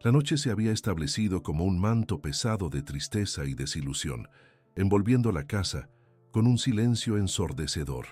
La noche se había establecido como un manto pesado de tristeza y desilusión, envolviendo la casa con un silencio ensordecedor.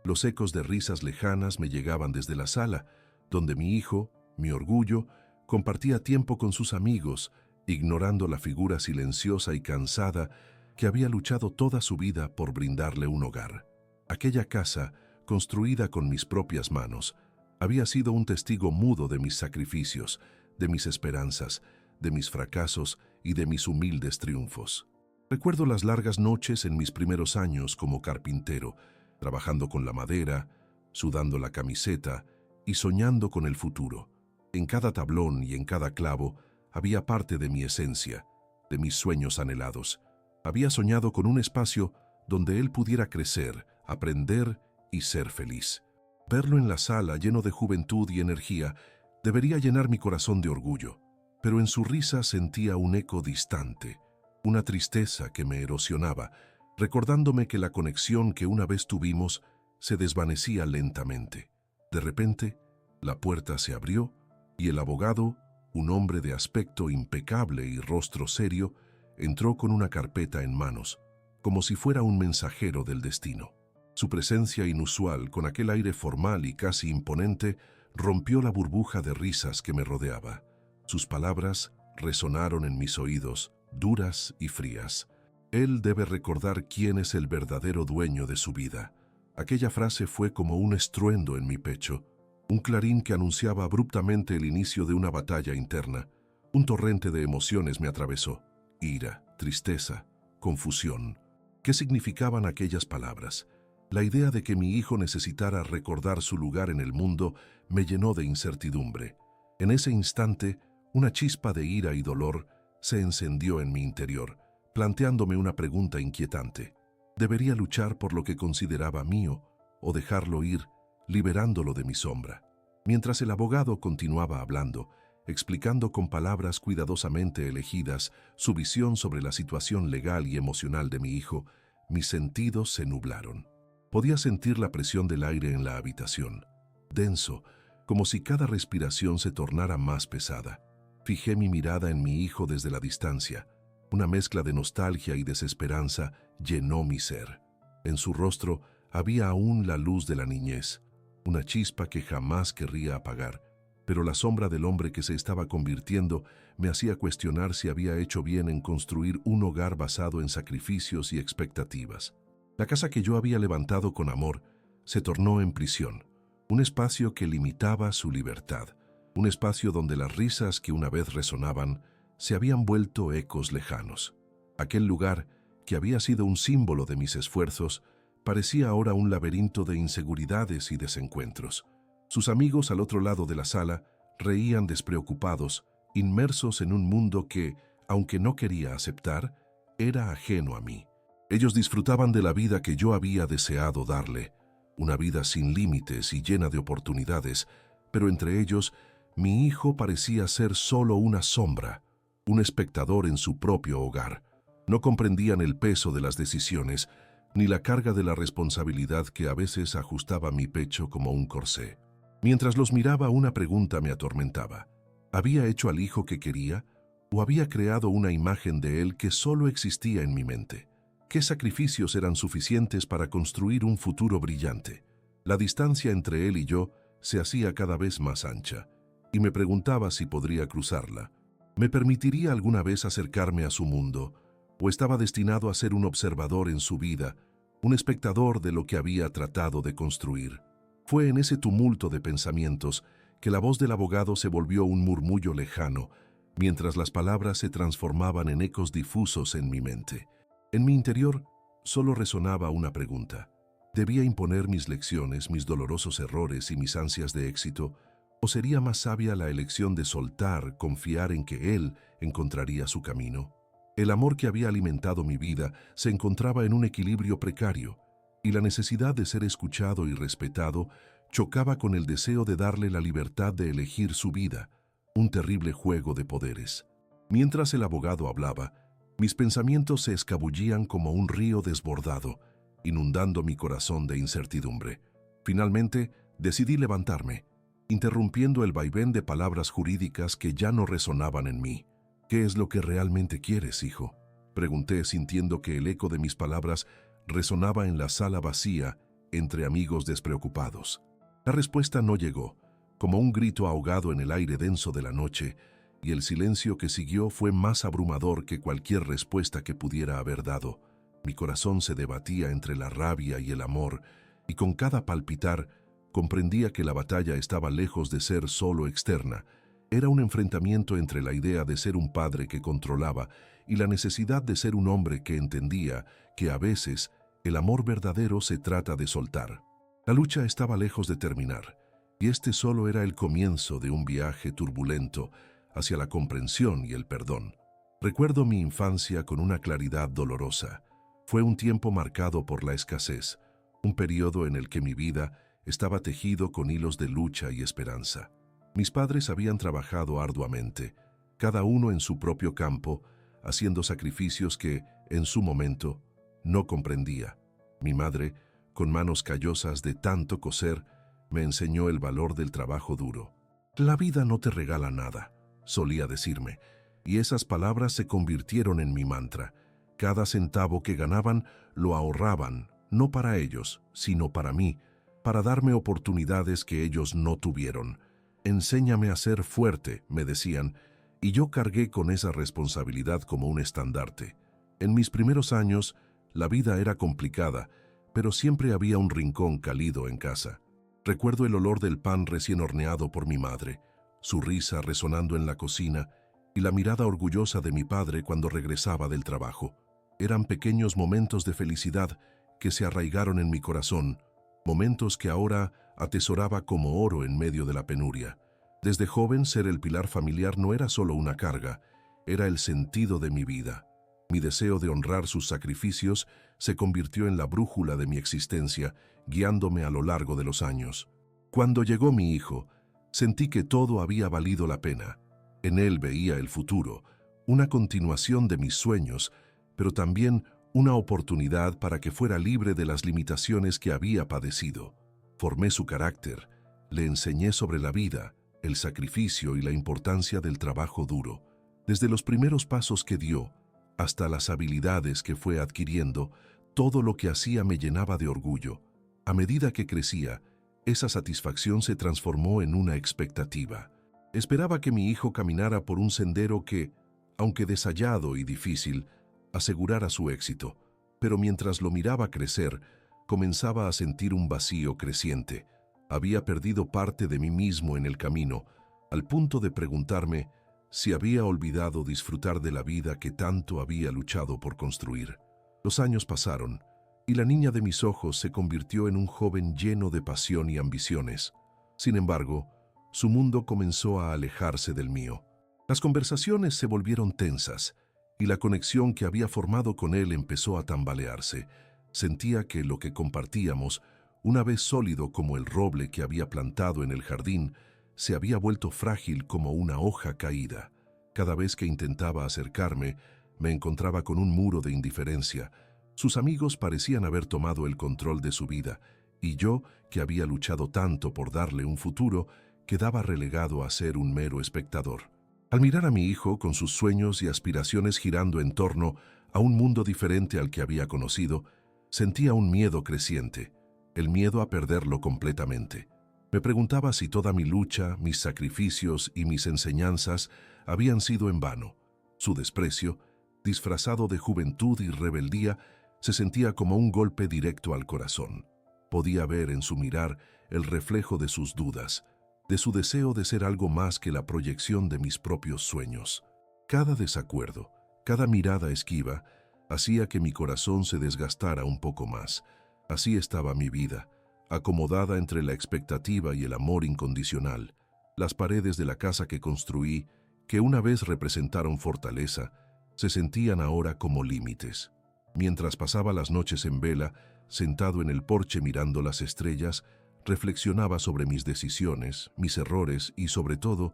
Los ecos de risas lejanas me llegaban desde la sala, donde mi hijo, mi orgullo, compartía tiempo con sus amigos, ignorando la figura silenciosa y cansada que había luchado toda su vida por brindarle un hogar. Aquella casa, construida con mis propias manos, había sido un testigo mudo de mis sacrificios, de mis esperanzas, de mis fracasos y de mis humildes triunfos. Recuerdo las largas noches en mis primeros años como carpintero, trabajando con la madera, sudando la camiseta y soñando con el futuro. En cada tablón y en cada clavo había parte de mi esencia, de mis sueños anhelados. Había soñado con un espacio donde él pudiera crecer, aprender y ser feliz. Verlo en la sala lleno de juventud y energía debería llenar mi corazón de orgullo, pero en su risa sentía un eco distante, una tristeza que me erosionaba, recordándome que la conexión que una vez tuvimos se desvanecía lentamente. De repente, la puerta se abrió y el abogado, un hombre de aspecto impecable y rostro serio, entró con una carpeta en manos, como si fuera un mensajero del destino. Su presencia inusual, con aquel aire formal y casi imponente, rompió la burbuja de risas que me rodeaba. Sus palabras resonaron en mis oídos, duras y frías. Él debe recordar quién es el verdadero dueño de su vida. Aquella frase fue como un estruendo en mi pecho, un clarín que anunciaba abruptamente el inicio de una batalla interna. Un torrente de emociones me atravesó. Ira, tristeza, confusión. ¿Qué significaban aquellas palabras? La idea de que mi hijo necesitara recordar su lugar en el mundo me llenó de incertidumbre. En ese instante, una chispa de ira y dolor se encendió en mi interior, planteándome una pregunta inquietante. ¿Debería luchar por lo que consideraba mío o dejarlo ir, liberándolo de mi sombra? Mientras el abogado continuaba hablando, explicando con palabras cuidadosamente elegidas su visión sobre la situación legal y emocional de mi hijo, mis sentidos se nublaron. Podía sentir la presión del aire en la habitación, denso, como si cada respiración se tornara más pesada. Fijé mi mirada en mi hijo desde la distancia. Una mezcla de nostalgia y desesperanza llenó mi ser. En su rostro había aún la luz de la niñez, una chispa que jamás querría apagar, pero la sombra del hombre que se estaba convirtiendo me hacía cuestionar si había hecho bien en construir un hogar basado en sacrificios y expectativas. La casa que yo había levantado con amor se tornó en prisión, un espacio que limitaba su libertad, un espacio donde las risas que una vez resonaban se habían vuelto ecos lejanos. Aquel lugar, que había sido un símbolo de mis esfuerzos, parecía ahora un laberinto de inseguridades y desencuentros. Sus amigos al otro lado de la sala reían despreocupados, inmersos en un mundo que, aunque no quería aceptar, era ajeno a mí. Ellos disfrutaban de la vida que yo había deseado darle, una vida sin límites y llena de oportunidades, pero entre ellos, mi hijo parecía ser solo una sombra, un espectador en su propio hogar. No comprendían el peso de las decisiones, ni la carga de la responsabilidad que a veces ajustaba mi pecho como un corsé. Mientras los miraba, una pregunta me atormentaba. ¿Había hecho al hijo que quería o había creado una imagen de él que solo existía en mi mente? ¿Qué sacrificios eran suficientes para construir un futuro brillante? La distancia entre él y yo se hacía cada vez más ancha, y me preguntaba si podría cruzarla. ¿Me permitiría alguna vez acercarme a su mundo, o estaba destinado a ser un observador en su vida, un espectador de lo que había tratado de construir? Fue en ese tumulto de pensamientos que la voz del abogado se volvió un murmullo lejano, mientras las palabras se transformaban en ecos difusos en mi mente. En mi interior solo resonaba una pregunta. ¿Debía imponer mis lecciones, mis dolorosos errores y mis ansias de éxito, o sería más sabia la elección de soltar, confiar en que él encontraría su camino? El amor que había alimentado mi vida se encontraba en un equilibrio precario, y la necesidad de ser escuchado y respetado chocaba con el deseo de darle la libertad de elegir su vida, un terrible juego de poderes. Mientras el abogado hablaba, mis pensamientos se escabullían como un río desbordado, inundando mi corazón de incertidumbre. Finalmente, decidí levantarme. interrumpiendo el vaivén de palabras jurídicas que ya no resonaban en mí. ¿Qué es lo que realmente quieres, hijo?, pregunté, sintiendo que el eco de mis palabras resonaba en la sala vacía entre amigos despreocupados. La respuesta no llegó, como un grito ahogado en el aire denso de la noche, y el silencio que siguió fue más abrumador que cualquier respuesta que pudiera haber dado. Mi corazón se debatía entre la rabia y el amor, y con cada palpitar comprendía que la batalla estaba lejos de ser solo externa. Era un enfrentamiento entre la idea de ser un padre que controlaba y la necesidad de ser un hombre que entendía que a veces el amor verdadero se trata de soltar. La lucha estaba lejos de terminar, y este solo era el comienzo de un viaje turbulento hacia la comprensión y el perdón. Recuerdo mi infancia con una claridad dolorosa. Fue un tiempo marcado por la escasez, un periodo en el que mi vida estaba tejido con hilos de lucha y esperanza. Mis padres habían trabajado arduamente, cada uno en su propio campo, haciendo sacrificios que, en su momento, no comprendía. Mi madre, con manos callosas de tanto coser, me enseñó el valor del trabajo duro. La vida no te regala nada, solía decirme, y esas palabras se convirtieron en mi mantra. Cada centavo que ganaban lo ahorraban, no para ellos, sino para mí, para darme oportunidades que ellos no tuvieron. Enséñame a ser fuerte, me decían, y yo cargué con esa responsabilidad como un estandarte. En mis primeros años, la vida era complicada, pero siempre había un rincón cálido en casa. Recuerdo el olor del pan recién horneado por mi madre, su risa resonando en la cocina y la mirada orgullosa de mi padre cuando regresaba del trabajo. Eran pequeños momentos de felicidad que se arraigaron en mi corazón, momentos que ahora atesoraba como oro en medio de la penuria. Desde joven, ser el pilar familiar no era solo una carga, era el sentido de mi vida. Mi deseo de honrar sus sacrificios se convirtió en la brújula de mi existencia, guiándome a lo largo de los años. Cuando llegó mi hijo, sentí que todo había valido la pena. En él veía el futuro, una continuación de mis sueños, pero también una oportunidad para que fuera libre de las limitaciones que había padecido. Formé su carácter, le enseñé sobre la vida, el sacrificio y la importancia del trabajo duro. Desde los primeros pasos que dio, hasta las habilidades que fue adquiriendo, todo lo que hacía me llenaba de orgullo. A medida que crecía, esa satisfacción se transformó en una expectativa. Esperaba que mi hijo caminara por un sendero que, aunque desallado y difícil, asegurara su éxito, pero mientras lo miraba crecer, comenzaba a sentir un vacío creciente. Había perdido parte de mí mismo en el camino, al punto de preguntarme si había olvidado disfrutar de la vida que tanto había luchado por construir. Los años pasaron, y la niña de mis ojos se convirtió en un joven lleno de pasión y ambiciones. Sin embargo, su mundo comenzó a alejarse del mío. Las conversaciones se volvieron tensas, y la conexión que había formado con él empezó a tambalearse. Sentía que lo que compartíamos, una vez sólido como el roble que había plantado en el jardín, se había vuelto frágil como una hoja caída. Cada vez que intentaba acercarme, me encontraba con un muro de indiferencia. Sus amigos parecían haber tomado el control de su vida, y yo, que había luchado tanto por darle un futuro, quedaba relegado a ser un mero espectador. Al mirar a mi hijo con sus sueños y aspiraciones girando en torno a un mundo diferente al que había conocido, sentía un miedo creciente, el miedo a perderlo completamente. Me preguntaba si toda mi lucha, mis sacrificios y mis enseñanzas habían sido en vano. Su desprecio, disfrazado de juventud y rebeldía, se sentía como un golpe directo al corazón. Podía ver en su mirar el reflejo de sus dudas, de su deseo de ser algo más que la proyección de mis propios sueños. Cada desacuerdo, cada mirada esquiva, hacía que mi corazón se desgastara un poco más. Así estaba mi vida, acomodada entre la expectativa y el amor incondicional. Las paredes de la casa que construí, que una vez representaron fortaleza, se sentían ahora como límites. Mientras pasaba las noches en vela, sentado en el porche mirando las estrellas, reflexionaba sobre mis decisiones, mis errores y sobre todo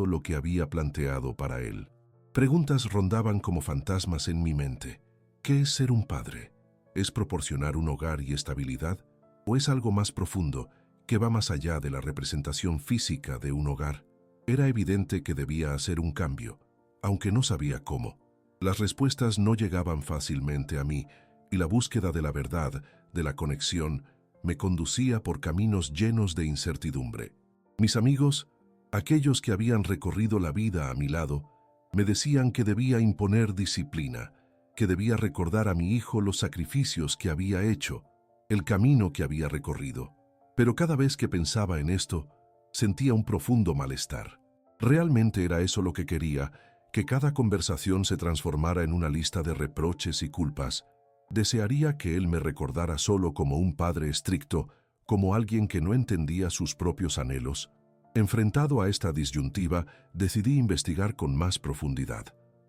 lo que había planteado para él. Preguntas rondaban como fantasmas en mi mente. ¿Qué es ser un padre? ¿Es proporcionar un hogar y estabilidad? ¿O es algo más profundo que va más allá de la representación física de un hogar. Era evidente que debía hacer un cambio, aunque no sabía cómo. Las respuestas no llegaban fácilmente a mí, y la búsqueda de la verdad, de la conexión, me conducía por caminos llenos de incertidumbre. Mis amigos, aquellos que habían recorrido la vida a mi lado, me decían que debía imponer disciplina, que debía recordar a mi hijo los sacrificios que había hecho, el camino que había recorrido. Pero cada vez que pensaba en esto, sentía un profundo malestar. Realmente era eso lo que quería, que cada conversación se transformara en una lista de reproches y culpas. Desearía que él me recordara solo como un padre estricto, como alguien que no entendía sus propios anhelos. Enfrentado a esta disyuntiva, decidí investigar con más profundidad.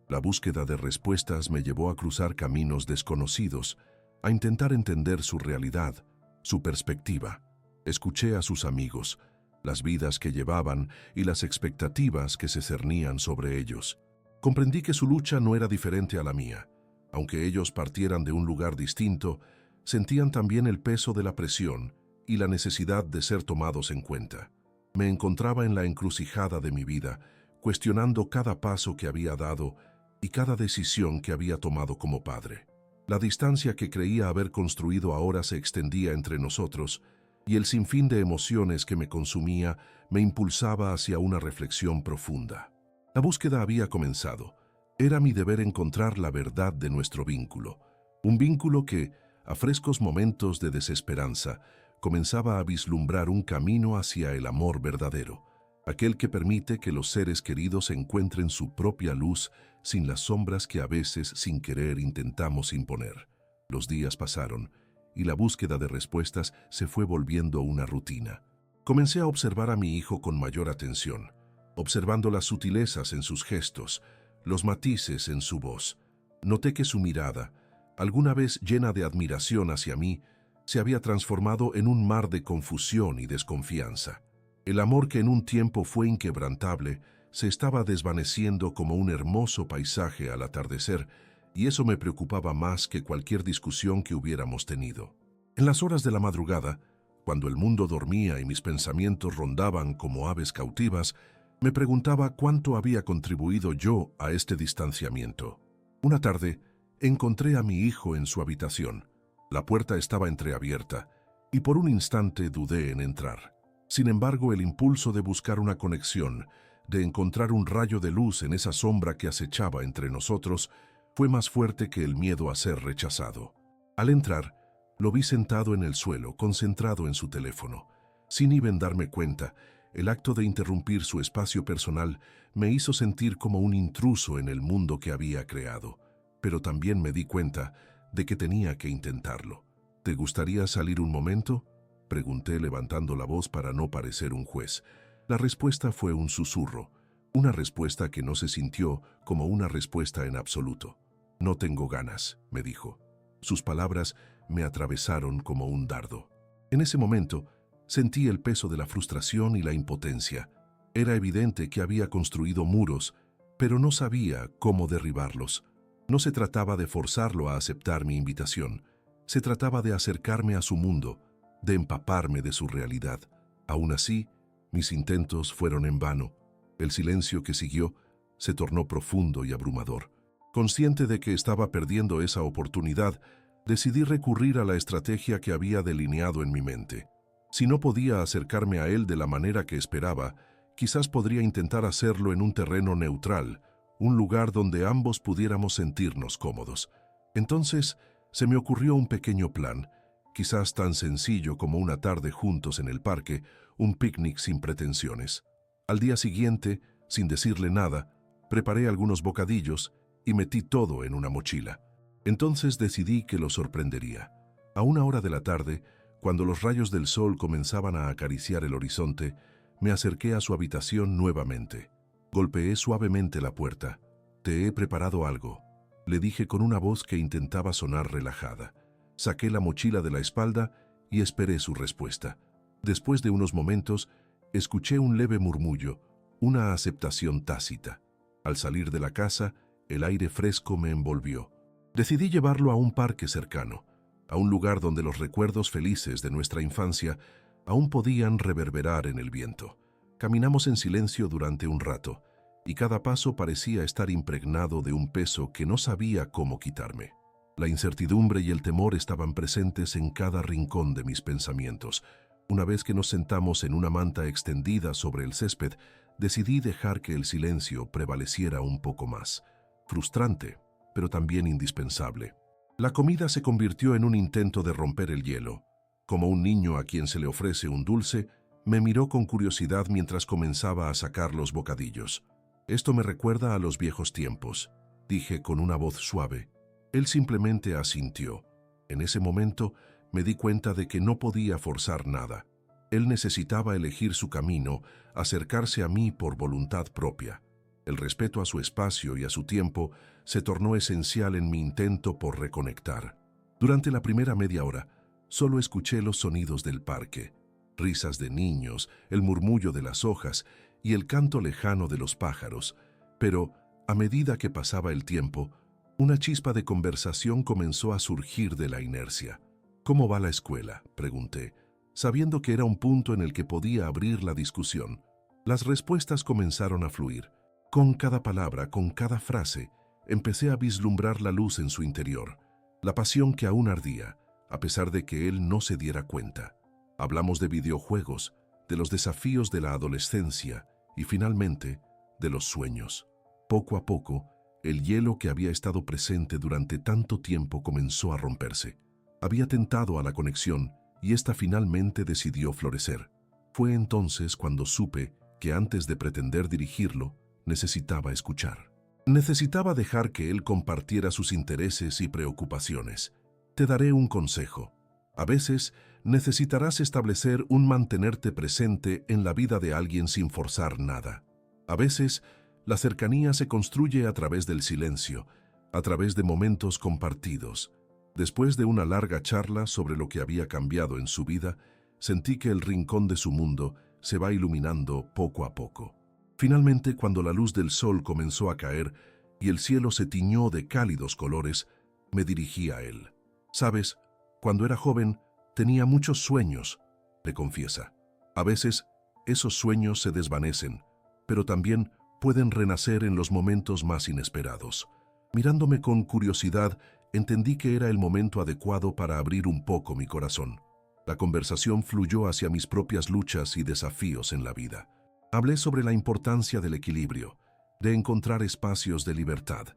La búsqueda de respuestas me llevó a cruzar caminos desconocidos, a intentar entender su realidad, su perspectiva. Escuché a sus amigos, las vidas que llevaban y las expectativas que se cernían sobre ellos. Comprendí que su lucha no era diferente a la mía. Aunque ellos partieran de un lugar distinto, sentían también el peso de la presión y la necesidad de ser tomados en cuenta. Me encontraba en la encrucijada de mi vida, cuestionando cada paso que había dado y cada decisión que había tomado como padre. La distancia que creía haber construido ahora se extendía entre nosotros, y el sinfín de emociones que me consumía me impulsaba hacia una reflexión profunda. La búsqueda había comenzado. Era mi deber encontrar la verdad de nuestro vínculo, un vínculo que, a frescos momentos de desesperanza, comenzaba a vislumbrar un camino hacia el amor verdadero, aquel que permite que los seres queridos encuentren su propia luz sin las sombras que a veces sin querer intentamos imponer. Los días pasaron y la búsqueda de respuestas se fue volviendo una rutina. Comencé a observar a mi hijo con mayor atención, observando las sutilezas en sus gestos, los matices en su voz. Noté que su mirada, alguna vez llena de admiración hacia mí, se había transformado en un mar de confusión y desconfianza. El amor que en un tiempo fue inquebrantable se estaba desvaneciendo como un hermoso paisaje al atardecer, y eso me preocupaba más que cualquier discusión que hubiéramos tenido. En las horas de la madrugada, cuando el mundo dormía y mis pensamientos rondaban como aves cautivas, me preguntaba cuánto había contribuido yo a este distanciamiento. Una tarde, encontré a mi hijo en su habitación. La puerta estaba entreabierta, y por un instante dudé en entrar. Sin embargo, el impulso de buscar una conexión, de encontrar un rayo de luz en esa sombra que acechaba entre nosotros, fue más fuerte que el miedo a ser rechazado. Al entrar, lo vi sentado en el suelo, concentrado en su teléfono. Sin even darme cuenta, el acto de interrumpir su espacio personal me hizo sentir como un intruso en el mundo que había creado, pero también me di cuenta de que tenía que intentarlo. ¿Te gustaría salir un momento?, pregunté levantando la voz para no parecer un juez. La respuesta fue un susurro, una respuesta que no se sintió como una respuesta en absoluto. No tengo ganas, me dijo. Sus palabras me atravesaron como un dardo. En ese momento, sentí el peso de la frustración y la impotencia. Era evidente que había construido muros, pero no sabía cómo derribarlos. No se trataba de forzarlo a aceptar mi invitación. Se trataba de acercarme a su mundo, de empaparme de su realidad. Aún así, mis intentos fueron en vano. El silencio que siguió se tornó profundo y abrumador. Consciente de que estaba perdiendo esa oportunidad, decidí recurrir a la estrategia que había delineado en mi mente. Si no podía acercarme a él de la manera que esperaba, quizás podría intentar hacerlo en un terreno neutral, un lugar donde ambos pudiéramos sentirnos cómodos. Entonces, se me ocurrió un pequeño plan, quizás tan sencillo como una tarde juntos en el parque, un picnic sin pretensiones. Al día siguiente, sin decirle nada, preparé algunos bocadillos y metí todo en una mochila. Entonces decidí que lo sorprendería. A una hora de la tarde, cuando los rayos del sol comenzaban a acariciar el horizonte, me acerqué a su habitación nuevamente. Golpeé suavemente la puerta. «Te he preparado algo», le dije con una voz que intentaba sonar relajada. Saqué la mochila de la espalda y esperé su respuesta. Después de unos momentos, escuché un leve murmullo, una aceptación tácita. Al salir de la casa, el aire fresco me envolvió. Decidí llevarlo a un parque cercano, a un lugar donde los recuerdos felices de nuestra infancia aún podían reverberar en el viento. Caminamos en silencio durante un rato, y cada paso parecía estar impregnado de un peso que no sabía cómo quitarme. La incertidumbre y el temor estaban presentes en cada rincón de mis pensamientos. Una vez que nos sentamos en una manta extendida sobre el césped, decidí dejar que el silencio prevaleciera un poco más. Frustrante, pero también indispensable. La comida se convirtió en un intento de romper el hielo. Como un niño a quien se le ofrece un dulce, me miró con curiosidad mientras comenzaba a sacar los bocadillos. «Esto me recuerda a los viejos tiempos», dije con una voz suave. Él simplemente asintió. En ese momento me di cuenta de que no podía forzar nada. Él necesitaba elegir su camino, acercarse a mí por voluntad propia. El respeto a su espacio y a su tiempo se tornó esencial en mi intento por reconectar. Durante la primera media hora, solo escuché los sonidos del parque, risas de niños, el murmullo de las hojas y el canto lejano de los pájaros. Pero, a medida que pasaba el tiempo, una chispa de conversación comenzó a surgir de la inercia. «¿Cómo va la escuela?», pregunté, sabiendo que era un punto en el que podía abrir la discusión. Las respuestas comenzaron a fluir. Con cada palabra, con cada frase, empecé a vislumbrar la luz en su interior, la pasión que aún ardía, a pesar de que él no se diera cuenta. Hablamos de videojuegos, de los desafíos de la adolescencia y, finalmente, de los sueños. Poco a poco, el hielo que había estado presente durante tanto tiempo comenzó a romperse. Había tentado a la conexión y ésta finalmente decidió florecer. Fue entonces cuando supe que antes de pretender dirigirlo, necesitaba escuchar. Necesitaba dejar que él compartiera sus intereses y preocupaciones. «Te daré un consejo. A veces necesitarás establecer un mantenerte presente en la vida de alguien sin forzar nada. A veces la cercanía se construye a través del silencio, a través de momentos compartidos». Después de una larga charla sobre lo que había cambiado en su vida, sentí que el rincón de su mundo se va iluminando poco a poco. Finalmente, cuando la luz del sol comenzó a caer y el cielo se tiñó de cálidos colores, me dirigí a él. «Sabes, cuando era joven tenía muchos sueños», le confiesa. «A veces esos sueños se desvanecen, pero también pueden renacer en los momentos más inesperados». Mirándome con curiosidad, entendí que era el momento adecuado para abrir un poco mi corazón. La conversación fluyó hacia mis propias luchas y desafíos en la vida. Hablé sobre la importancia del equilibrio, de encontrar espacios de libertad.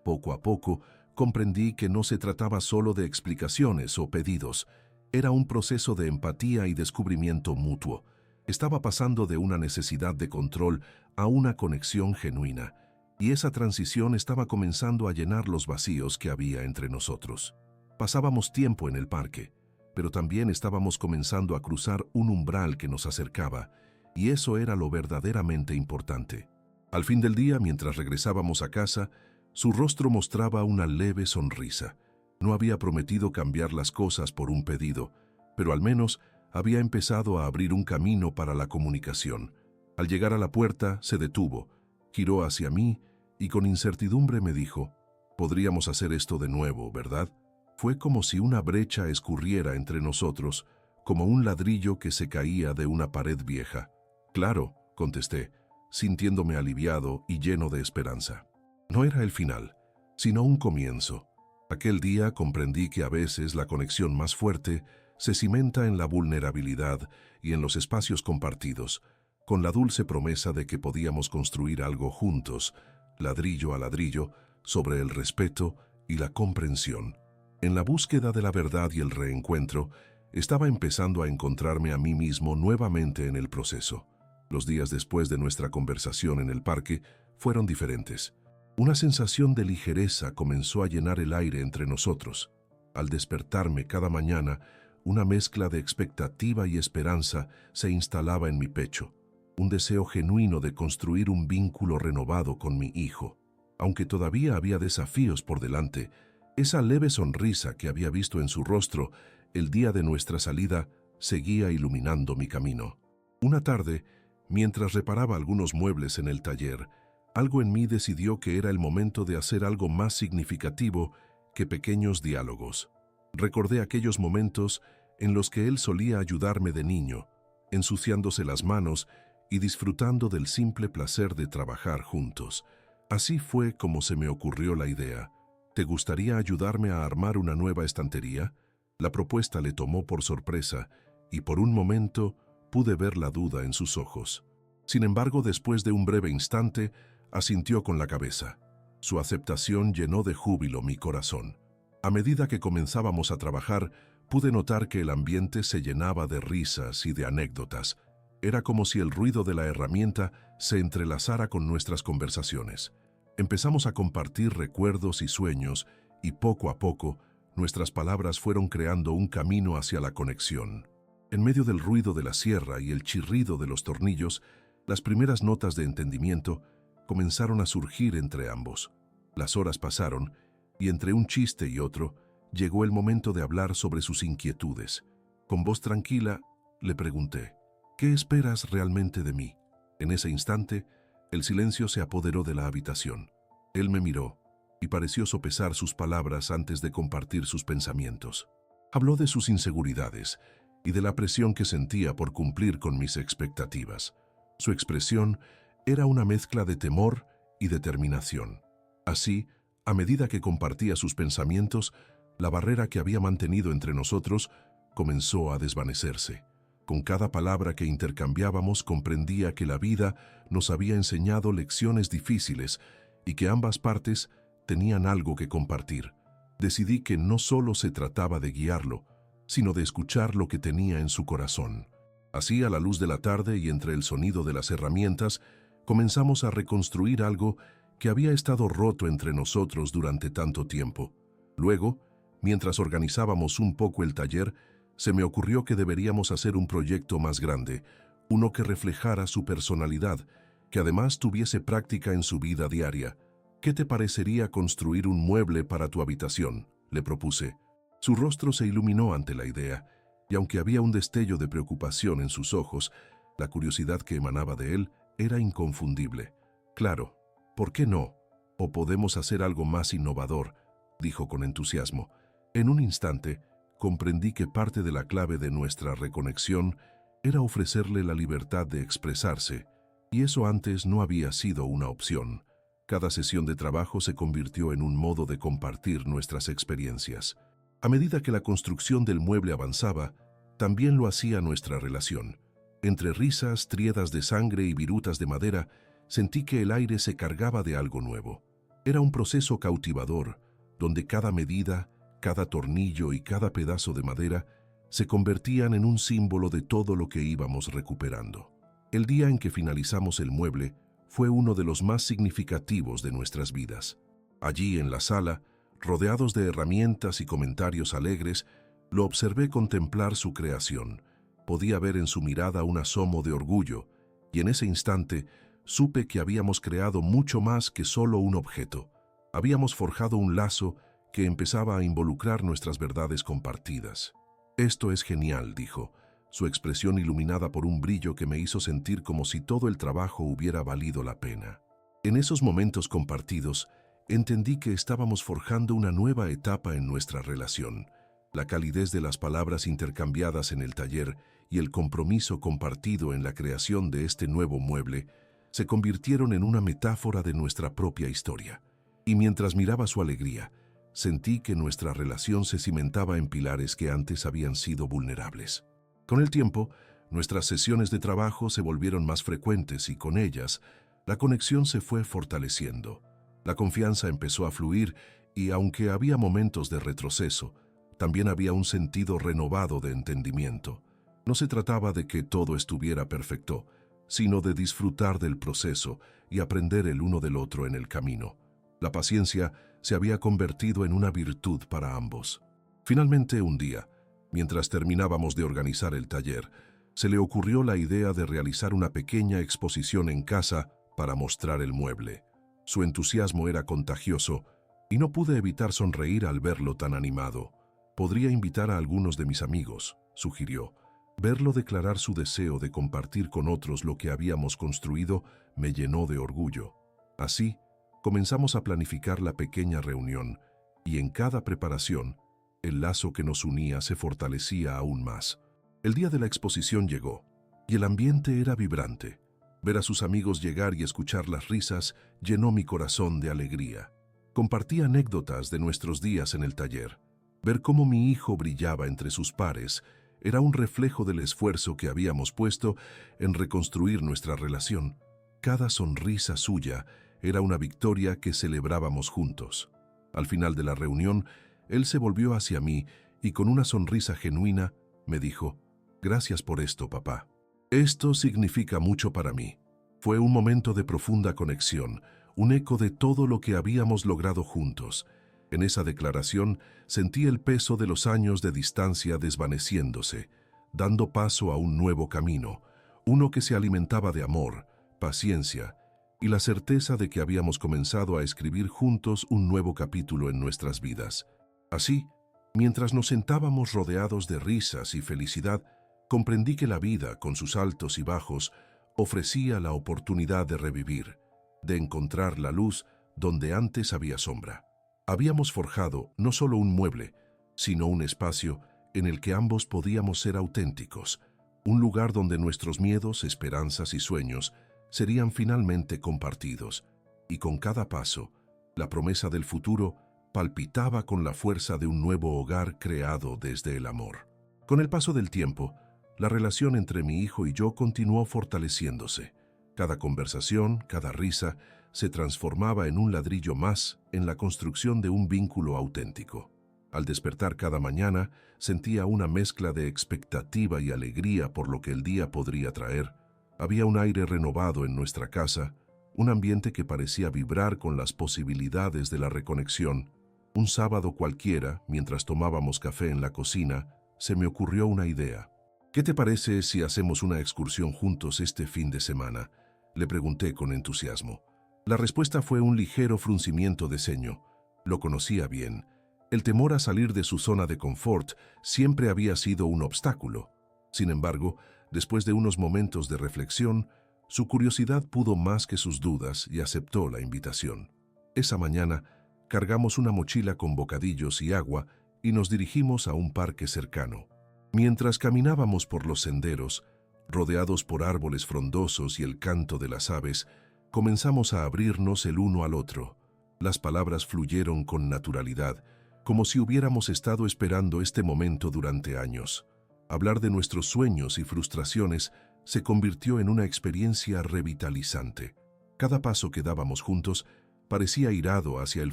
Poco a poco, comprendí que no se trataba solo de explicaciones o pedidos. Era un proceso de empatía y descubrimiento mutuo. Estaba pasando de una necesidad de control a una conexión genuina, y esa transición estaba comenzando a llenar los vacíos que había entre nosotros. Pasábamos tiempo en el parque, pero también estábamos comenzando a cruzar un umbral que nos acercaba, y eso era lo verdaderamente importante. Al fin del día, mientras regresábamos a casa, su rostro mostraba una leve sonrisa. No había prometido cambiar las cosas por un pedido, pero al menos había empezado a abrir un camino para la comunicación. Al llegar a la puerta, se detuvo, giró hacia mí y con incertidumbre me dijo: «Podríamos hacer esto de nuevo, ¿verdad?». Fue como si una brecha escurriera entre nosotros, como un ladrillo que se caía de una pared vieja. «Claro», contesté, sintiéndome aliviado y lleno de esperanza. No era el final, sino un comienzo. Aquel día comprendí que a veces la conexión más fuerte se cimenta en la vulnerabilidad y en los espacios compartidos, con la dulce promesa de que podíamos construir algo juntos, ladrillo a ladrillo, sobre el respeto y la comprensión. En la búsqueda de la verdad y el reencuentro, estaba empezando a encontrarme a mí mismo nuevamente en el proceso. Los días después de nuestra conversación en el parque fueron diferentes. Una sensación de ligereza comenzó a llenar el aire entre nosotros. Al despertarme cada mañana, una mezcla de expectativa y esperanza se instalaba en mi pecho. Un deseo genuino de construir un vínculo renovado con mi hijo. Aunque todavía había desafíos por delante, esa leve sonrisa que había visto en su rostro el día de nuestra salida seguía iluminando mi camino. Una tarde, mientras reparaba algunos muebles en el taller, algo en mí decidió que era el momento de hacer algo más significativo que pequeños diálogos. Recordé aquellos momentos en los que él solía ayudarme de niño, ensuciándose las manos y disfrutando del simple placer de trabajar juntos. Así fue como se me ocurrió la idea. ¿Te gustaría ayudarme a armar una nueva estantería? La propuesta le tomó por sorpresa y por un momento pude ver la duda en sus ojos. Sin embargo, después de un breve instante, asintió con la cabeza. Su aceptación llenó de júbilo mi corazón. A medida que comenzábamos a trabajar, pude notar que el ambiente se llenaba de risas y de anécdotas. Era como si el ruido de la herramienta se entrelazara con nuestras conversaciones. Empezamos a compartir recuerdos y sueños, y poco a poco, nuestras palabras fueron creando un camino hacia la conexión. En medio del ruido de la sierra y el chirrido de los tornillos, las primeras notas de entendimiento comenzaron a surgir entre ambos. Las horas pasaron, y entre un chiste y otro, llegó el momento de hablar sobre sus inquietudes. Con voz tranquila, le pregunté, ¿qué esperas realmente de mí? En ese instante, el silencio se apoderó de la habitación. Él me miró y pareció sopesar sus palabras antes de compartir sus pensamientos. Habló de sus inseguridades y de la presión que sentía por cumplir con mis expectativas. Su expresión era una mezcla de temor y determinación. Así, a medida que compartía sus pensamientos, la barrera que había mantenido entre nosotros comenzó a desvanecerse. Con cada palabra que intercambiábamos comprendía que la vida nos había enseñado lecciones difíciles y que ambas partes tenían algo que compartir. Decidí que no solo se trataba de guiarlo, sino de escuchar lo que tenía en su corazón. Así, a la luz de la tarde y entre el sonido de las herramientas, comenzamos a reconstruir algo que había estado roto entre nosotros durante tanto tiempo. Luego, mientras organizábamos un poco el taller, se me ocurrió que deberíamos hacer un proyecto más grande, uno que reflejara su personalidad, que además tuviese práctica en su vida diaria. ¿Qué te parecería construir un mueble para tu habitación?, le propuse. Su rostro se iluminó ante la idea, y aunque había un destello de preocupación en sus ojos, la curiosidad que emanaba de él era inconfundible. Claro, ¿por qué no? ¿O podemos hacer algo más innovador?, dijo con entusiasmo. En un instante, comprendí que parte de la clave de nuestra reconexión era ofrecerle la libertad de expresarse, y eso antes no había sido una opción. Cada sesión de trabajo se convirtió en un modo de compartir nuestras experiencias. A medida que la construcción del mueble avanzaba, también lo hacía nuestra relación. Entre risas, tríadas de sangre y virutas de madera, sentí que el aire se cargaba de algo nuevo. Era un proceso cautivador, donde cada medida, cada tornillo y cada pedazo de madera se convertían en un símbolo de todo lo que íbamos recuperando. El día en que finalizamos el mueble fue uno de los más significativos de nuestras vidas. Allí en la sala, rodeados de herramientas y comentarios alegres, lo observé contemplar su creación. Podía ver en su mirada un asomo de orgullo, y en ese instante supe que habíamos creado mucho más que solo un objeto. Habíamos forjado un lazo que empezaba a involucrar nuestras verdades compartidas. «Esto es genial», dijo, su expresión iluminada por un brillo que me hizo sentir como si todo el trabajo hubiera valido la pena. En esos momentos compartidos, entendí que estábamos forjando una nueva etapa en nuestra relación. La calidez de las palabras intercambiadas en el taller y el compromiso compartido en la creación de este nuevo mueble se convirtieron en una metáfora de nuestra propia historia. Y mientras miraba su alegría, sentí que nuestra relación se cimentaba en pilares que antes habían sido vulnerables. Con el tiempo, nuestras sesiones de trabajo se volvieron más frecuentes y con ellas, la conexión se fue fortaleciendo. La confianza empezó a fluir y, aunque había momentos de retroceso, también había un sentido renovado de entendimiento. No se trataba de que todo estuviera perfecto, sino de disfrutar del proceso y aprender el uno del otro en el camino. La paciencia se había convertido en una virtud para ambos. Finalmente, un día, mientras terminábamos de organizar el taller, se le ocurrió la idea de realizar una pequeña exposición en casa para mostrar el mueble. Su entusiasmo era contagioso y no pude evitar sonreír al verlo tan animado. «Podría invitar a algunos de mis amigos», sugirió. Verlo declarar su deseo de compartir con otros lo que habíamos construido me llenó de orgullo. Así, comenzamos a planificar la pequeña reunión, y en cada preparación, el lazo que nos unía se fortalecía aún más. El día de la exposición llegó. y el ambiente era vibrante. Ver a sus amigos llegar y escuchar las risas llenó mi corazón de alegría. Compartí anécdotas de nuestros días en el taller. Ver cómo mi hijo brillaba entre sus pares era un reflejo del esfuerzo que habíamos puesto en reconstruir nuestra relación. Cada sonrisa suya era una victoria que celebrábamos juntos. Al final de la reunión, él se volvió hacia mí y con una sonrisa genuina me dijo: «Gracias por esto, papá. Esto significa mucho para mí». Fue un momento de profunda conexión, un eco de todo lo que habíamos logrado juntos. En esa declaración sentí el peso de los años de distancia desvaneciéndose, dando paso a un nuevo camino, uno que se alimentaba de amor, paciencia y la certeza de que habíamos comenzado a escribir juntos un nuevo capítulo en nuestras vidas. Así, mientras nos sentábamos rodeados de risas y felicidad, comprendí que la vida, con sus altos y bajos, ofrecía la oportunidad de revivir, de encontrar la luz donde antes había sombra. Habíamos forjado no solo un mueble, sino un espacio en el que ambos podíamos ser auténticos, un lugar donde nuestros miedos, esperanzas y sueños serían finalmente compartidos, y con cada paso, la promesa del futuro palpitaba con la fuerza de un nuevo hogar creado desde el amor. Con el paso del tiempo, la relación entre mi hijo y yo continuó fortaleciéndose. Cada conversación, cada risa, se transformaba en un ladrillo más en la construcción de un vínculo auténtico. Al despertar cada mañana, sentía una mezcla de expectativa y alegría por lo que el día podría traer. Había un aire renovado en nuestra casa, un ambiente que parecía vibrar con las posibilidades de la reconexión. Un sábado cualquiera, mientras tomábamos café en la cocina, se me ocurrió una idea. «¿Qué te parece si hacemos una excursión juntos este fin de semana?», le pregunté con entusiasmo. La respuesta fue un ligero fruncimiento de ceño. Lo conocía bien. El temor a salir de su zona de confort siempre había sido un obstáculo. Sin embargo, después de unos momentos de reflexión, su curiosidad pudo más que sus dudas y aceptó la invitación. Esa mañana, cargamos una mochila con bocadillos y agua y nos dirigimos a un parque cercano. Mientras caminábamos por los senderos, rodeados por árboles frondosos y el canto de las aves, comenzamos a abrirnos el uno al otro. Las palabras fluyeron con naturalidad, como si hubiéramos estado esperando este momento durante años. Hablar de nuestros sueños y frustraciones se convirtió en una experiencia revitalizante. Cada paso que dábamos juntos parecía irado hacia el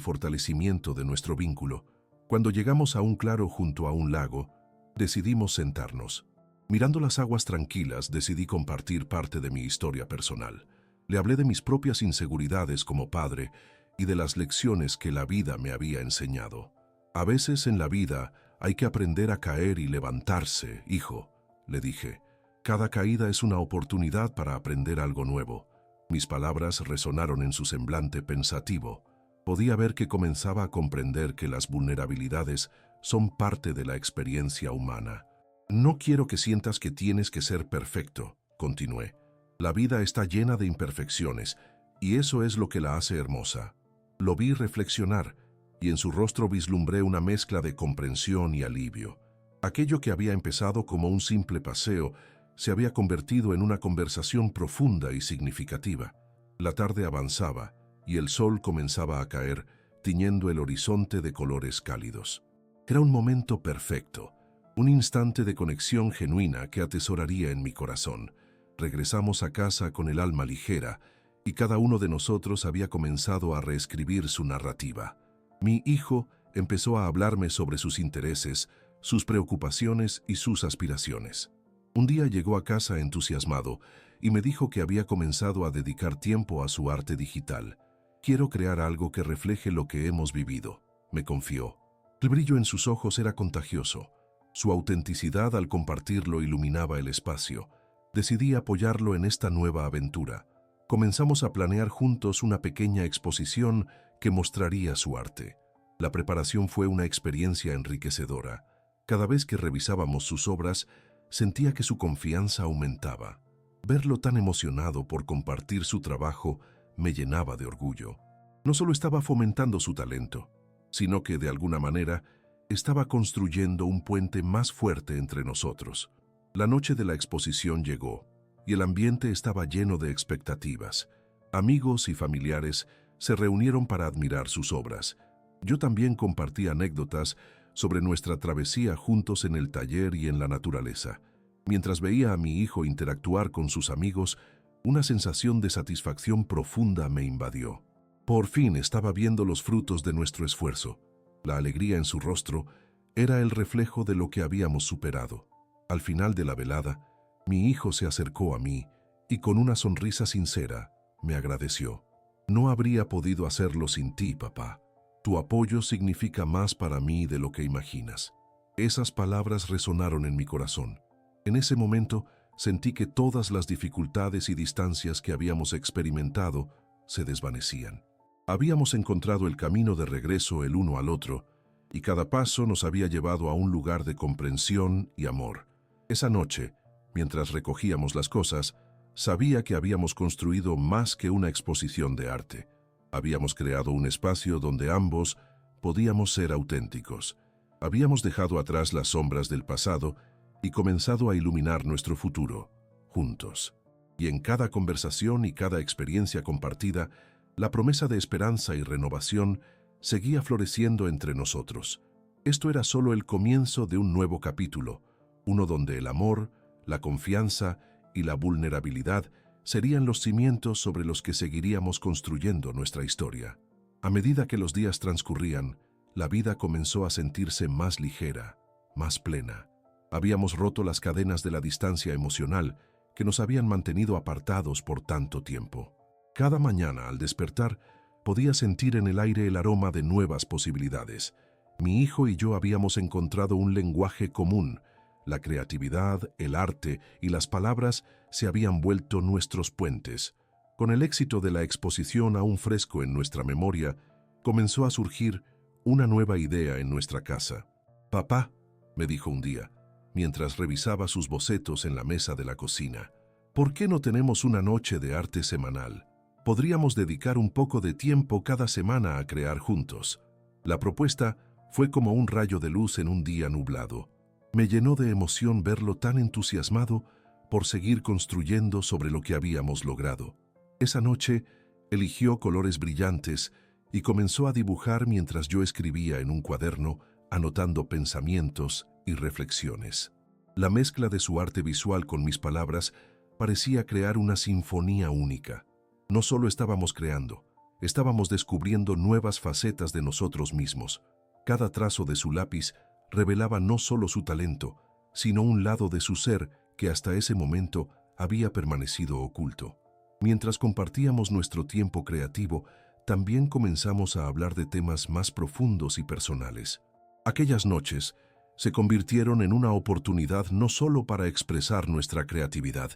fortalecimiento de nuestro vínculo. Cuando llegamos a un claro junto a un lago, decidimos sentarnos. Mirando las aguas tranquilas, decidí compartir parte de mi historia personal. Le hablé de mis propias inseguridades como padre y de las lecciones que la vida me había enseñado. «A veces en la vida hay que aprender a caer y levantarse, hijo», le dije. «Cada caída es una oportunidad para aprender algo nuevo». Mis palabras resonaron en su semblante pensativo. Podía ver que comenzaba a comprender que las vulnerabilidades son parte de la experiencia humana. «No quiero que sientas que tienes que ser perfecto», continué. «La vida está llena de imperfecciones, y eso es lo que la hace hermosa». Lo vi reflexionar, y en su rostro vislumbré una mezcla de comprensión y alivio. Aquello que había empezado como un simple paseo se había convertido en una conversación profunda y significativa. La tarde avanzaba, y el sol comenzaba a caer, tiñendo el horizonte de colores cálidos. Era un momento perfecto, un instante de conexión genuina que atesoraría en mi corazón. Regresamos a casa con el alma ligera, y cada uno de nosotros había comenzado a reescribir su narrativa. Mi hijo empezó a hablarme sobre sus intereses, sus preocupaciones y sus aspiraciones. Un día llegó a casa entusiasmado y me dijo que había comenzado a dedicar tiempo a su arte digital. «Quiero crear algo que refleje lo que hemos vivido», me confió. El brillo en sus ojos era contagioso. Su autenticidad al compartirlo iluminaba el espacio. Decidí apoyarlo en esta nueva aventura. Comenzamos a planear juntos una pequeña exposición que mostraría su arte. La preparación fue una experiencia enriquecedora. Cada vez que revisábamos sus obras, sentía que su confianza aumentaba. Verlo tan emocionado por compartir su trabajo me llenaba de orgullo. No solo estaba fomentando su talento, sino que, de alguna manera, estaba construyendo un puente más fuerte entre nosotros. La noche de la exposición llegó. y el ambiente estaba lleno de expectativas. Amigos y familiares se reunieron para admirar sus obras. Yo también compartí anécdotas sobre nuestra travesía juntos en el taller y en la naturaleza. Mientras veía a mi hijo interactuar con sus amigos, una sensación de satisfacción profunda me invadió. Por fin estaba viendo los frutos de nuestro esfuerzo. La alegría en su rostro era el reflejo de lo que habíamos superado. Al final de la velada, mi hijo se acercó a mí y con una sonrisa sincera me agradeció. No habría podido hacerlo sin ti, papá. Tu apoyo significa más para mí de lo que imaginas. Esas palabras resonaron en mi corazón. En ese momento sentí que todas las dificultades y distancias que habíamos experimentado se desvanecían. Habíamos encontrado el camino de regreso el uno al otro, y cada paso nos había llevado a un lugar de comprensión y amor. Esa noche, mientras recogíamos las cosas, sabía que habíamos construido más que una exposición de arte. Habíamos creado un espacio donde ambos podíamos ser auténticos. Habíamos dejado atrás las sombras del pasado y comenzado a iluminar nuestro futuro, juntos. Y en cada conversación y cada experiencia compartida, la promesa de esperanza y renovación seguía floreciendo entre nosotros. Esto era solo el comienzo de un nuevo capítulo, uno donde el amor, la confianza y la vulnerabilidad serían los cimientos sobre los que seguiríamos construyendo nuestra historia. A medida que los días transcurrían, la vida comenzó a sentirse más ligera, más plena. Habíamos roto las cadenas de la distancia emocional que nos habían mantenido apartados por tanto tiempo. Cada mañana, al despertar, podía sentir en el aire el aroma de nuevas posibilidades. Mi hijo y yo habíamos encontrado un lenguaje común. La creatividad, el arte y las palabras se habían vuelto nuestros puentes. Con el éxito de la exposición aún fresco en nuestra memoria, comenzó a surgir una nueva idea en nuestra casa. «Papá», me dijo un día, mientras revisaba sus bocetos en la mesa de la cocina, «¿por qué no tenemos una noche de arte semanal? Podríamos dedicar un poco de tiempo cada semana a crear juntos». La propuesta fue como un rayo de luz en un día nublado. Me llenó de emoción verlo tan entusiasmado por seguir construyendo sobre lo que habíamos logrado. Esa noche eligió colores brillantes y comenzó a dibujar mientras yo escribía en un cuaderno, anotando pensamientos y reflexiones. La mezcla de su arte visual con mis palabras parecía crear una sinfonía única. No solo estábamos creando, estábamos descubriendo nuevas facetas de nosotros mismos. Cada trazo de su lápiz revelaba no solo su talento, sino un lado de su ser que hasta ese momento había permanecido oculto. Mientras compartíamos nuestro tiempo creativo, también comenzamos a hablar de temas más profundos y personales. Aquellas noches se convirtieron en una oportunidad no solo para expresar nuestra creatividad,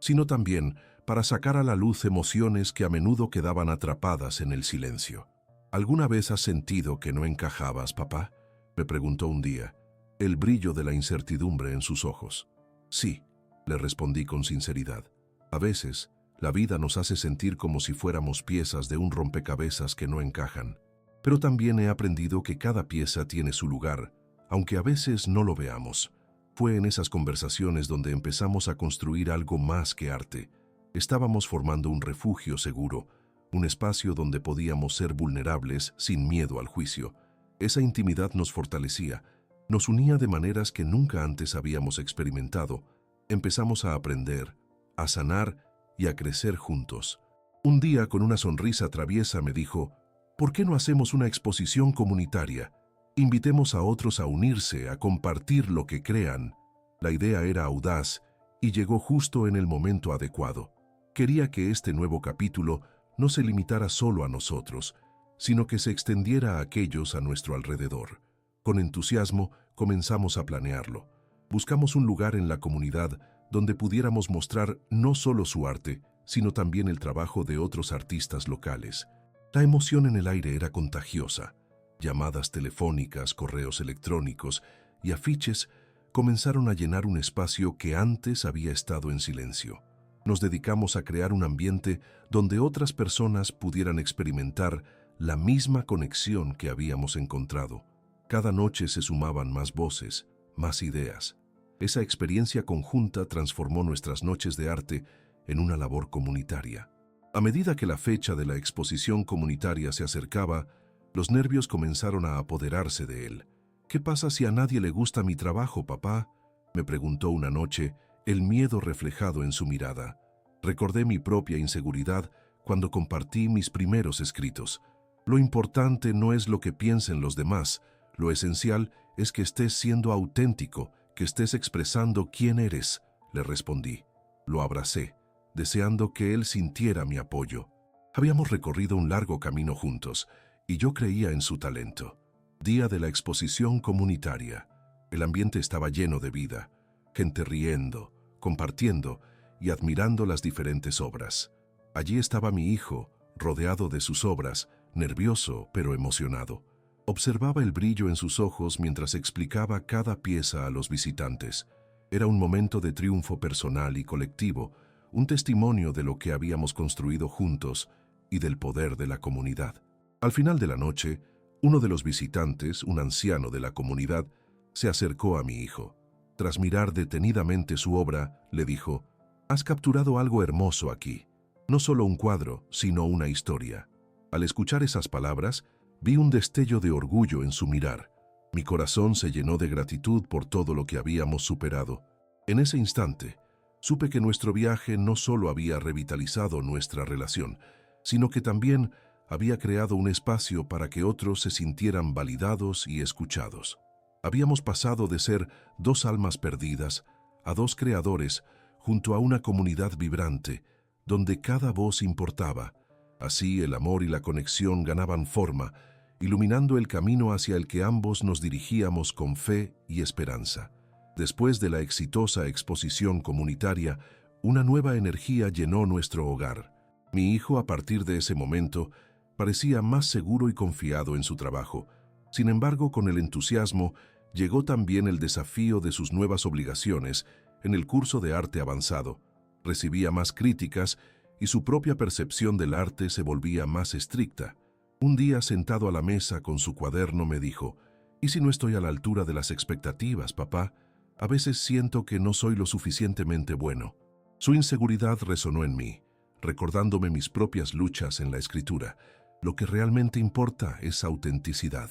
sino también para sacar a la luz emociones que a menudo quedaban atrapadas en el silencio. ¿Alguna vez has sentido que no encajabas, papá?, me preguntó un día, el brillo de la incertidumbre en sus ojos. Sí, le respondí con sinceridad. A veces, la vida nos hace sentir como si fuéramos piezas de un rompecabezas que no encajan. Pero también he aprendido que cada pieza tiene su lugar, aunque a veces no lo veamos. Fue en esas conversaciones donde empezamos a construir algo más que arte. Estábamos formando un refugio seguro, un espacio donde podíamos ser vulnerables sin miedo al juicio. Esa intimidad nos fortalecía, nos unía de maneras que nunca antes habíamos experimentado. Empezamos a aprender, a sanar y a crecer juntos. Un día, con una sonrisa traviesa, me dijo, ¿por qué no hacemos una exposición comunitaria? Invitemos a otros a unirse, a compartir lo que crean. La idea era audaz y llegó justo en el momento adecuado. Quería que este nuevo capítulo no se limitara solo a nosotros, sino que se extendiera a aquellos a nuestro alrededor. Con entusiasmo comenzamos a planearlo. Buscamos un lugar en la comunidad donde pudiéramos mostrar no solo su arte, sino también el trabajo de otros artistas locales. La emoción en el aire era contagiosa. Llamadas telefónicas, correos electrónicos y afiches comenzaron a llenar un espacio que antes había estado en silencio. Nos dedicamos a crear un ambiente donde otras personas pudieran experimentar la misma conexión que habíamos encontrado. Cada noche se sumaban más voces, más ideas. Esa experiencia conjunta transformó nuestras noches de arte en una labor comunitaria. A medida que la fecha de la exposición comunitaria se acercaba, los nervios comenzaron a apoderarse de él. «¿Qué pasa si a nadie le gusta mi trabajo, papá?», me preguntó una noche, el miedo reflejado en su mirada. Recordé mi propia inseguridad cuando compartí mis primeros escritos. «Lo importante no es lo que piensen los demás, lo esencial es que estés siendo auténtico, que estés expresando quién eres», le respondí. Lo abracé, deseando que él sintiera mi apoyo. Habíamos recorrido un largo camino juntos, y yo creía en su talento. Día de la exposición comunitaria. El ambiente estaba lleno de vida, gente riendo, compartiendo y admirando las diferentes obras. Allí estaba mi hijo, rodeado de sus obras, nervioso pero emocionado. Observaba el brillo en sus ojos mientras explicaba cada pieza a los visitantes. Era un momento de triunfo personal y colectivo, un testimonio de lo que habíamos construido juntos y del poder de la comunidad. Al final de la noche, uno de los visitantes, un anciano de la comunidad, se acercó a mi hijo. Tras mirar detenidamente su obra, le dijo: «Has capturado algo hermoso aquí. No solo un cuadro, sino una historia». Al escuchar esas palabras, vi un destello de orgullo en su mirar. Mi corazón se llenó de gratitud por todo lo que habíamos superado. En ese instante, supe que nuestro viaje no solo había revitalizado nuestra relación, sino que también había creado un espacio para que otros se sintieran validados y escuchados. Habíamos pasado de ser dos almas perdidas a dos creadores junto a una comunidad vibrante, donde cada voz importaba. Así el amor y la conexión ganaban forma, iluminando el camino hacia el que ambos nos dirigíamos con fe y esperanza. Después de la exitosa exposición comunitaria, una nueva energía llenó nuestro hogar. Mi hijo, a partir de ese momento, parecía más seguro y confiado en su trabajo. Sin embargo, con el entusiasmo, llegó también el desafío de sus nuevas obligaciones en el curso de arte avanzado. Recibía más críticas y su propia percepción del arte se volvía más estricta. Un día, sentado a la mesa con su cuaderno, me dijo: «¿Y si no estoy a la altura de las expectativas, papá? A veces siento que no soy lo suficientemente bueno». Su inseguridad resonó en mí, recordándome mis propias luchas en la escritura. «Lo que realmente importa es autenticidad»,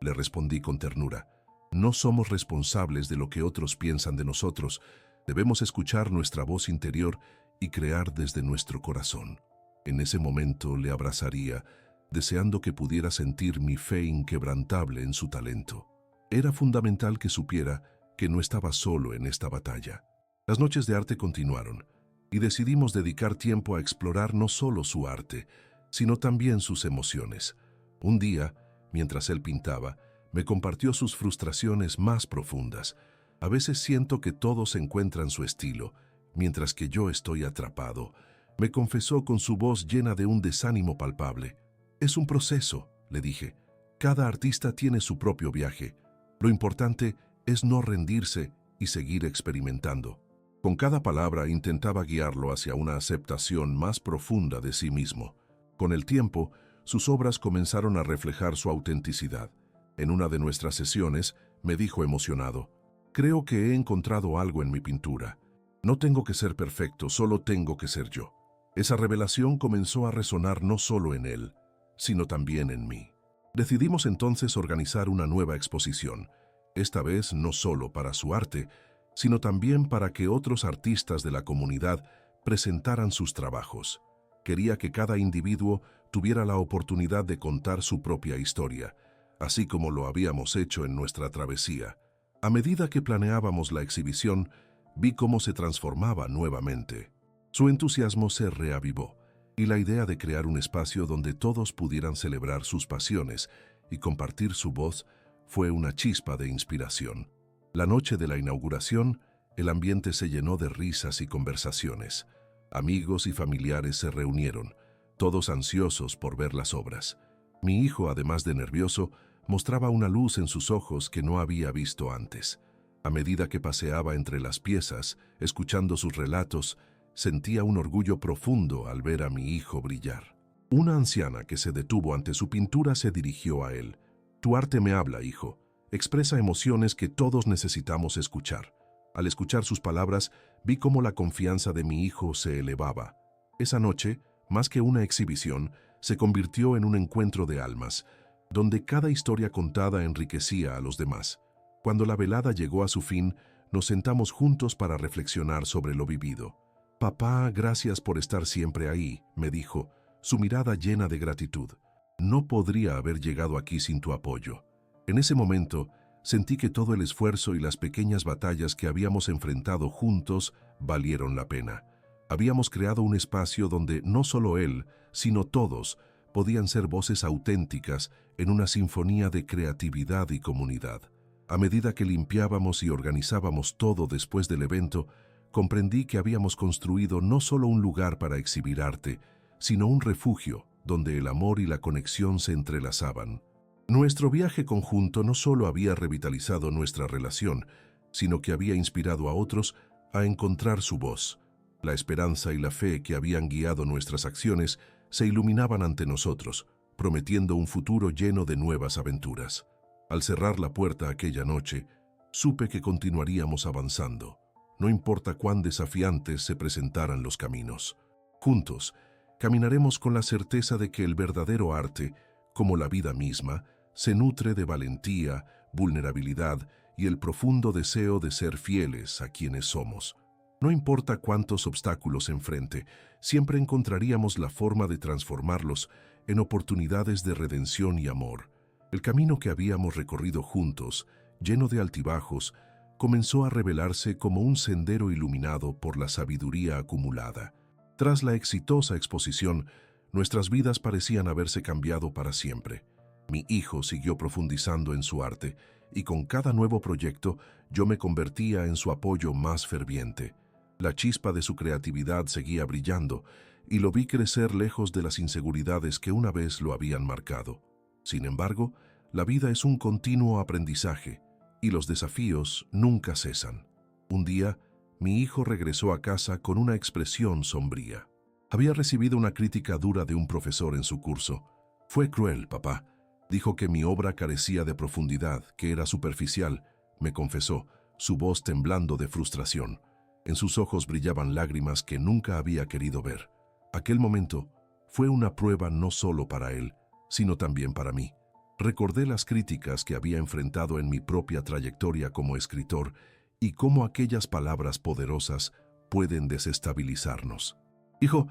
le respondí con ternura. «No somos responsables de lo que otros piensan de nosotros. Debemos escuchar nuestra voz interior y crear desde nuestro corazón». En ese momento le abrazaría, deseando que pudiera sentir mi fe inquebrantable en su talento. Era fundamental que supiera que no estaba solo en esta batalla. Las noches de arte continuaron, y decidimos dedicar tiempo a explorar no solo su arte, sino también sus emociones. Un día, mientras él pintaba, me compartió sus frustraciones más profundas. «A veces siento que todos encuentran su estilo, mientras que yo estoy atrapado», me confesó con su voz llena de un desánimo palpable. «Es un proceso», le dije. «Cada artista tiene su propio viaje. Lo importante es no rendirse y seguir experimentando». Con cada palabra intentaba guiarlo hacia una aceptación más profunda de sí mismo. Con el tiempo, sus obras comenzaron a reflejar su autenticidad. En una de nuestras sesiones, me dijo emocionado: «Creo que he encontrado algo en mi pintura. No tengo que ser perfecto, solo tengo que ser yo». Esa revelación comenzó a resonar no solo en él, sino también en mí. Decidimos entonces organizar una nueva exposición, esta vez no solo para su arte, sino también para que otros artistas de la comunidad presentaran sus trabajos. Quería que cada individuo tuviera la oportunidad de contar su propia historia, así como lo habíamos hecho en nuestra travesía. A medida que planeábamos la exhibición, vi cómo se transformaba nuevamente. Su entusiasmo se reavivó, y la idea de crear un espacio donde todos pudieran celebrar sus pasiones y compartir su voz fue una chispa de inspiración. La noche de la inauguración, el ambiente se llenó de risas y conversaciones. Amigos y familiares se reunieron, todos ansiosos por ver las obras. Mi hijo, además de nervioso, mostraba una luz en sus ojos que no había visto antes. A medida que paseaba entre las piezas, escuchando sus relatos, sentía un orgullo profundo al ver a mi hijo brillar. Una anciana que se detuvo ante su pintura se dirigió a él. «Tu arte me habla, hijo. Expresa emociones que todos necesitamos escuchar». Al escuchar sus palabras, vi cómo la confianza de mi hijo se elevaba. Esa noche, más que una exhibición, se convirtió en un encuentro de almas, donde cada historia contada enriquecía a los demás. Cuando la velada llegó a su fin, nos sentamos juntos para reflexionar sobre lo vivido. «Papá, gracias por estar siempre ahí», me dijo, su mirada llena de gratitud. «No podría haber llegado aquí sin tu apoyo». En ese momento, sentí que todo el esfuerzo y las pequeñas batallas que habíamos enfrentado juntos valieron la pena. Habíamos creado un espacio donde no solo él, sino todos, podían ser voces auténticas en una sinfonía de creatividad y comunidad. A medida que limpiábamos y organizábamos todo después del evento, comprendí que habíamos construido no solo un lugar para exhibir arte, sino un refugio donde el amor y la conexión se entrelazaban. Nuestro viaje conjunto no solo había revitalizado nuestra relación, sino que había inspirado a otros a encontrar su voz. La esperanza y la fe que habían guiado nuestras acciones se iluminaban ante nosotros, prometiendo un futuro lleno de nuevas aventuras. Al cerrar la puerta aquella noche, supe que continuaríamos avanzando, no importa cuán desafiantes se presentaran los caminos. Juntos, caminaremos con la certeza de que el verdadero arte, como la vida misma, se nutre de valentía, vulnerabilidad y el profundo deseo de ser fieles a quienes somos. No importa cuántos obstáculos enfrente, siempre encontraríamos la forma de transformarlos en oportunidades de redención y amor. El camino que habíamos recorrido juntos, lleno de altibajos, comenzó a revelarse como un sendero iluminado por la sabiduría acumulada. Tras la exitosa exposición, nuestras vidas parecían haberse cambiado para siempre. Mi hijo siguió profundizando en su arte, y con cada nuevo proyecto yo me convertía en su apoyo más ferviente. La chispa de su creatividad seguía brillando, y lo vi crecer lejos de las inseguridades que una vez lo habían marcado. Sin embargo, la vida es un continuo aprendizaje, y los desafíos nunca cesan. Un día, mi hijo regresó a casa con una expresión sombría. Había recibido una crítica dura de un profesor en su curso. «Fue cruel, papá. Dijo que mi obra carecía de profundidad, que era superficial», me confesó, su voz temblando de frustración. En sus ojos brillaban lágrimas que nunca había querido ver. Aquel momento fue una prueba no solo para él, sino también para mí. Recordé las críticas que había enfrentado en mi propia trayectoria como escritor y cómo aquellas palabras poderosas pueden desestabilizarnos. «Hijo,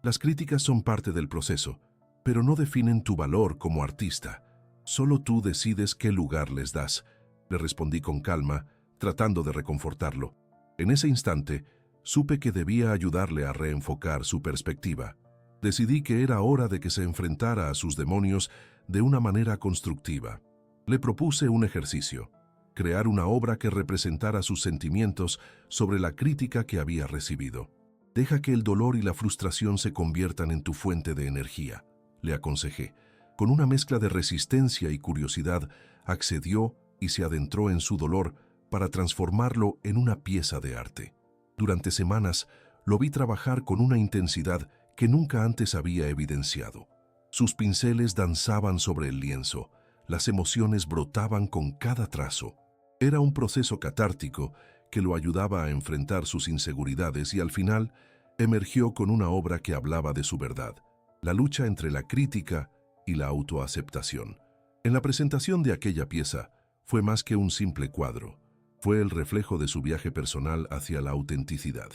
las críticas son parte del proceso, pero no definen tu valor como artista. Solo tú decides qué lugar les das», le respondí con calma, tratando de reconfortarlo. En ese instante, supe que debía ayudarle a reenfocar su perspectiva. Decidí que era hora de que se enfrentara a sus demonios de una manera constructiva. Le propuse un ejercicio: crear una obra que representara sus sentimientos sobre la crítica que había recibido. «Deja que el dolor y la frustración se conviertan en tu fuente de energía», le aconsejé. Con una mezcla de resistencia y curiosidad, accedió y se adentró en su dolor para transformarlo en una pieza de arte. Durante semanas, lo vi trabajar con una intensidad que nunca antes había evidenciado. Sus pinceles danzaban sobre el lienzo, las emociones brotaban con cada trazo. Era un proceso catártico que lo ayudaba a enfrentar sus inseguridades y al final emergió con una obra que hablaba de su verdad, la lucha entre la crítica y la autoaceptación. En la presentación de aquella pieza fue más que un simple cuadro, fue el reflejo de su viaje personal hacia la autenticidad.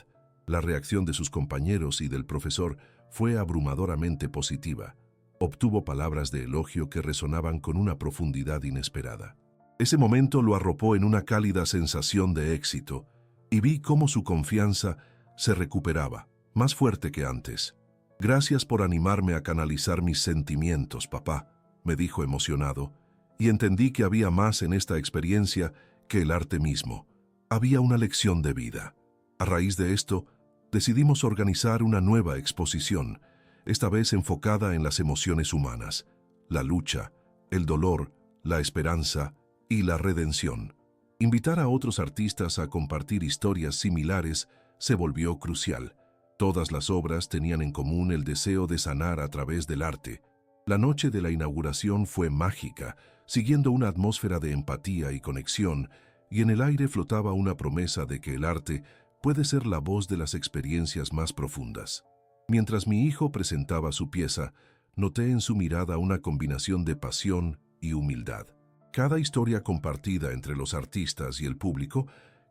La reacción de sus compañeros y del profesor fue abrumadoramente positiva. Obtuvo palabras de elogio que resonaban con una profundidad inesperada. Ese momento lo arropó en una cálida sensación de éxito, y vi cómo su confianza se recuperaba, más fuerte que antes. «Gracias por animarme a canalizar mis sentimientos, papá», me dijo emocionado, y entendí que había más en esta experiencia que el arte mismo. Había una lección de vida. A raíz de esto, decidimos organizar una nueva exposición, esta vez enfocada en las emociones humanas, la lucha, el dolor, la esperanza y la redención. Invitar a otros artistas a compartir historias similares se volvió crucial. Todas las obras tenían en común el deseo de sanar a través del arte. La noche de la inauguración fue mágica, siguiendo una atmósfera de empatía y conexión, y en el aire flotaba una promesa de que el arte puede ser la voz de las experiencias más profundas. Mientras mi hijo presentaba su pieza, noté en su mirada una combinación de pasión y humildad. Cada historia compartida entre los artistas y el público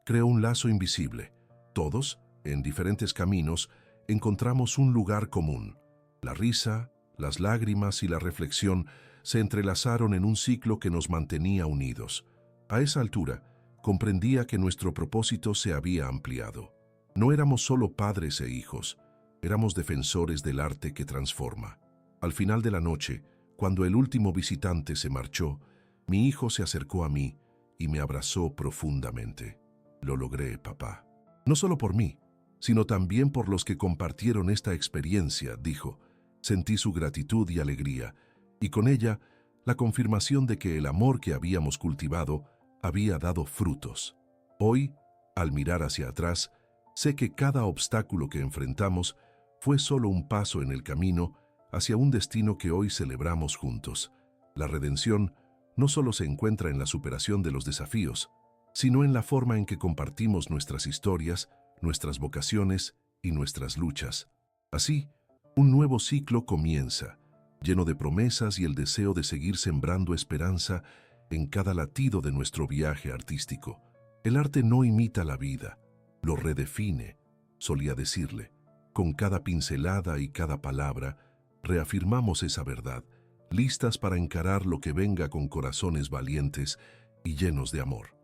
creó un lazo invisible. Todos, en diferentes caminos, encontramos un lugar común. La risa, las lágrimas y la reflexión se entrelazaron en un ciclo que nos mantenía unidos. A esa altura, comprendía que nuestro propósito se había ampliado. No éramos solo padres e hijos, éramos defensores del arte que transforma. Al final de la noche, cuando el último visitante se marchó, mi hijo se acercó a mí y me abrazó profundamente. Lo logré, papá. No solo por mí, sino también por los que compartieron esta experiencia, dijo. Sentí su gratitud y alegría, y con ella la confirmación de que el amor que habíamos cultivado había dado frutos. Hoy, al mirar hacia atrás, sé que cada obstáculo que enfrentamos fue solo un paso en el camino hacia un destino que hoy celebramos juntos. La redención no solo se encuentra en la superación de los desafíos, sino en la forma en que compartimos nuestras historias, nuestras vocaciones y nuestras luchas. Así, un nuevo ciclo comienza, lleno de promesas y el deseo de seguir sembrando esperanza en cada latido de nuestro viaje artístico. El arte no imita la vida, lo redefine, solía decirle. Con cada pincelada y cada palabra, reafirmamos esa verdad, listas para encarar lo que venga con corazones valientes y llenos de amor.